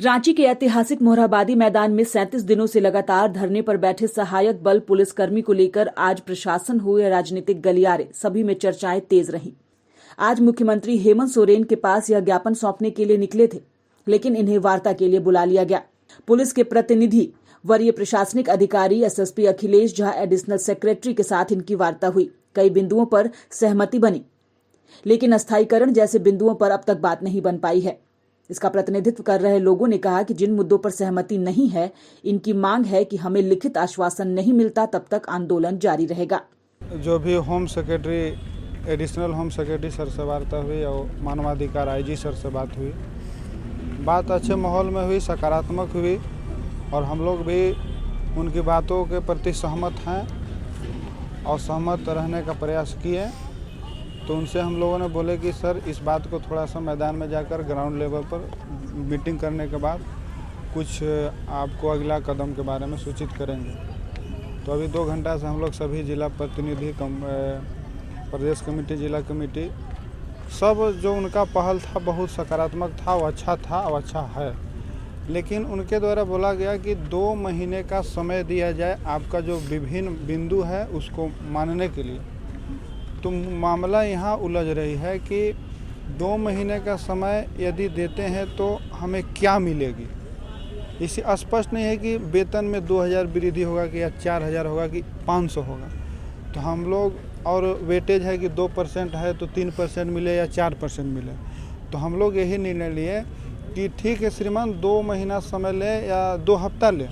रांची के ऐतिहासिक मोरहाबादी मैदान में 37 दिनों से लगातार धरने पर बैठे सहायक बल पुलिसकर्मी को लेकर आज प्रशासन हुए राजनीतिक गलियारे, सभी में चर्चाएं तेज रहीं। आज मुख्यमंत्री हेमंत सोरेन के पास यह ज्ञापन सौंपने के लिए निकले थे, लेकिन इन्हें वार्ता के लिए बुला लिया गया। पुलिस के प्रतिनिधि वरीय प्रशासनिक अधिकारी SSP Akhilesh Jha additional secretary के साथ इनकी वार्ता हुई। कई बिंदुओं पर सहमति बनी, लेकिन अस्थायीकरण जैसे बिंदुओं पर अब तक बात नहीं बन पाई है। इसका प्रतिनिधित्व कर रहे लोगों ने कहा कि जिन मुद्दों पर सहमति नहीं है, इनकी मांग है कि हमें लिखित आश्वासन नहीं मिलता तब तक आंदोलन जारी रहेगा। जो भी home secretary, additional home secretary sir से वार्ता हुई और मानवाधिकार आईजी सर से बात हुई। बात अच्छे माहौल में हुई, सकारात्मक हुई और हम लोग भी उनकी बातों के प्रति सहमत हैं और सहमत रहने का प्रयास किए। तो उनसे हम लोगों ने बोले कि सर इस बात को थोड़ा सा मैदान में जाकर ग्राउंड लेवल पर मीटिंग करने के बाद कुछ आपको अगला कदम के बारे में सूचित करेंगे। तो अभी 2 घंटा से हम लोग सभी जिला प्रतिनिधि, प्रदेश कमेटी, जिला कमेटी, सब जो उनका पहल था बहुत सकारात्मक था, वो अच्छा था और अच्छा है। लेकिन उनके द्वारा बोला गया कि 2 महीने का समय दिया जाए आपका जो विभिन्न बिंदु है उसको मानने के लिए। तो मामला यहाँ उलझ रही है कि 2 महीने का समय यदि देते हैं तो हमें क्या मिलेगी। इसे स्पष्ट नहीं है कि वेतन में 2000 वृद्धि होगा कि या 4000 होगा कि 500 होगा। तो हम लोग, और वेटेज है कि 2% है तो 3% मिले या 4% मिले। तो हम लोग यही निर्णय लिए कि ठीक है श्रीमान, 2 महीना समय ले या 2 हफ्ता ले,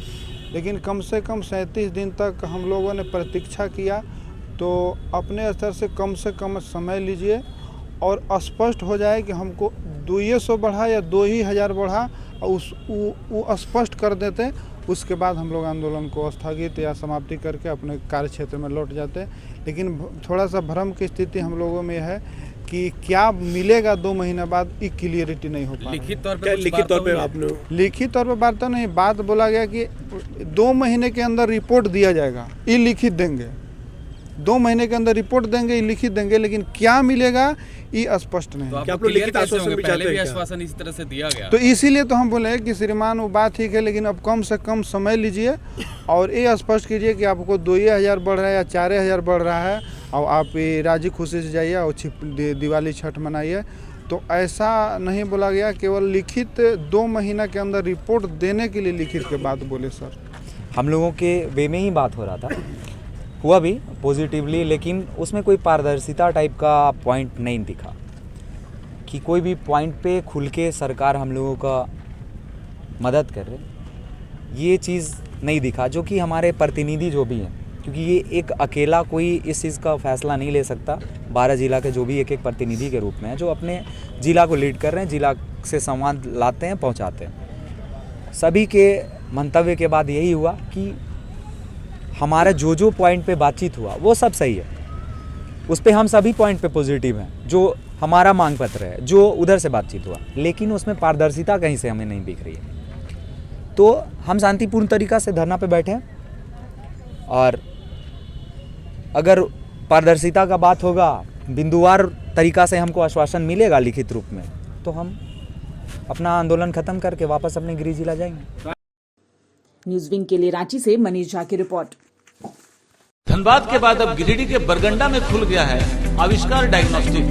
लेकिन कम से कम 37 दिन तक हम लोगों ने प्रतीक्षा किया। तो अपने स्तर से कम समय लीजिए और स्पष्ट हो जाए कि हमको 200 बढ़ा या 2000 बढ़ा और वो स्पष्ट कर देते। उसके बाद हम लोग आंदोलन को स्थगित या समाप्ति करके अपने कार्य क्षेत्र में लौट जाते। लेकिन थोड़ा सा भ्रम की स्थिति हम लोगों में है कि क्या मिलेगा 2 महीने बाद, ये क्लियरिटी नहीं हो पा रही। लिखित तौर पे आपने लिखित तौर पे वार्ता नहीं, बात बोला गया कि 2 महीने के अंदर रिपोर्ट दिया जाएगा, ये लिखित देंगे। 2 महीने के अंदर रिपोर्ट देंगे, ये लिखित देंगे, लेकिन क्या मिलेगा ये स्पष्ट नहीं। तो क्या आप लोग लिखित आश्वासन भी चाहते हैं? आश्वासन इस तरह से दिया गया। तो इसीलिए तो हम बोले कि श्रीमान वो बात ठीक है, लेकिन अब कम से कम समय लीजिए और ये स्पष्ट कीजिए कि आपको 2000 बढ़ रहा है या 4000 बढ़ रहा है और आप ये राजी खुशी से जाइए और दिवाली छठ मनाइए। तो ऐसा नहीं बोला गया, केवल लिखित 2 महीना के अंदर रिपोर्ट देने के लिए लिखित के बात बोले सर। हम लोगों के वे में ही बात हो रहा था, हुआ भी पॉजिटिवली, लेकिन उसमें कोई पारदर्शिता टाइप का पॉइंट नहीं दिखा कि कोई भी पॉइंट पे खुल के सरकार हम लोगों का मदद कर रहे। ये चीज़ नहीं दिखा, जो कि हमारे प्रतिनिधि जो भी हैं, क्योंकि ये एक अकेला कोई इस चीज़ का फैसला नहीं ले सकता। 12 जिला के जो भी एक प्रतिनिधि के रूप में है, जो अपने जिला को लीड कर रहे हैं, जिला से संवाद लाते हैं, पहुँचाते हैं। सभी के मंतव्य के बाद यही हुआ कि हमारा जो पॉइंट पे बातचीत हुआ वो सब सही है, उस पे हम सभी पॉइंट पे पॉजिटिव हैं। जो हमारा मांग पत्र है, जो उधर से बातचीत हुआ, लेकिन उसमें पारदर्शिता कहीं से हमें नहीं दिख रही है। तो हम शांतिपूर्ण तरीका से धरना पे बैठे हैं और अगर पारदर्शिता का बात होगा, बिंदुवार तरीका से हमको आश्वासन मिलेगा लिखित रूप में, तो हम अपना आंदोलन खत्म करके वापस अपने गृह जिला जाएंगे। न्यूज विंग के लिए रांची से मनीष झा की रिपोर्ट। धनबाद के बाद अब गिरिडीह के बरगंडा में खुल गया है आविष्कार डायग्नोस्टिक।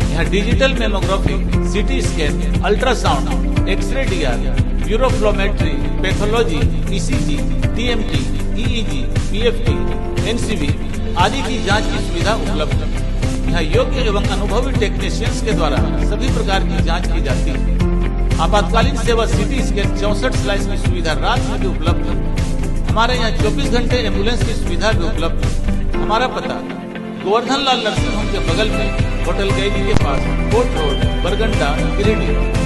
यहाँ digital mammography, CT scan, ultrasound, x ray DR, uroflowmetry, pathology, ECG, TMT, EEG, PFT, NCV आदि की जांच की सुविधा उपलब्ध है। यहाँ योग्य एवं अनुभवी टेक्नीशियंस के द्वारा सभी प्रकार की जाँच की जाती है। आपातकालीन सेवा सीटी स्कैन 64 स्लाइस की सुविधा रात में भी उपलब्ध है। हमारे यहाँ 24 घंटे एम्बुलेंस की सुविधा भी उपलब्ध है। हमारा पता गोवर्धन लाल नर्सिंग होम के बगल में होटल गैली के पास, कोर्ट रोड, बरगंडा, गिरिडीह।